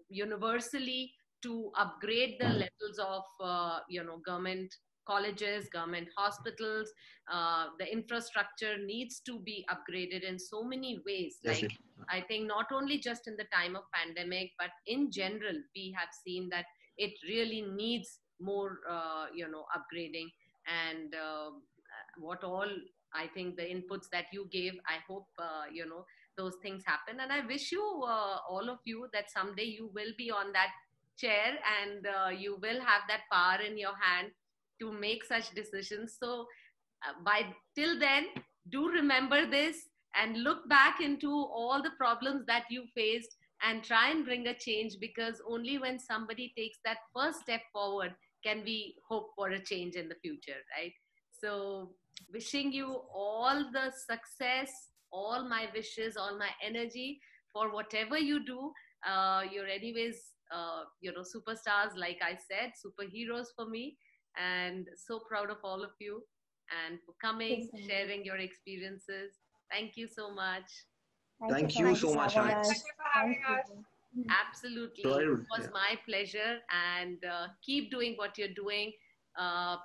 universally to upgrade the levels of government colleges, government hospitals. The infrastructure needs to be upgraded in so many ways. Like, I think not only just in the time of pandemic, but in general, we have seen that it really needs more, upgrading. And what all, I think the inputs that you gave, I hope, those things happen. And I wish you, all of you, that someday you will be on that chair and you will have that power in your hand to make such decisions. So till then, do remember this and look back into all the problems that you faced and try and bring a change, because only when somebody takes that first step forward can we hope for a change in the future, right? So wishing you all the success, all my wishes, all my energy for whatever you do. You're anyways, superstars, like I said, superheroes for me, and so proud of all of you and for coming, sharing your experiences. Thank you so much. Thank you so much. Thank you for having us. Absolutely. It was my pleasure, and keep doing what you're doing.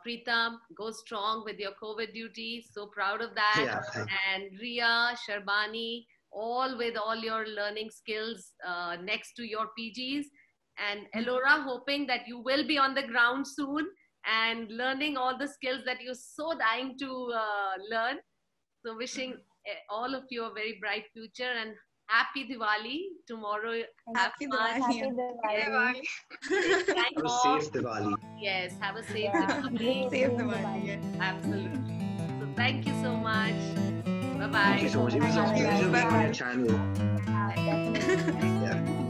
Preetam, go strong with your COVID duty. So proud of that. Yeah, and Ria, Sharbani, all with all your learning skills next to your PGs. And Elora, hoping that you will be on the ground soon and learning all the skills that you're so dying to learn. So wishing all of you a very bright future, and happy Diwali tomorrow. Happy Diwali. Happy Diwali. have a safe Diwali. Yes, have a safe Yeah. Diwali. Safe Diwali. Yes. Absolutely. So thank you so much. Bye bye. Thank you so much. It was a pleasure being on your channel. Definitely. Yeah.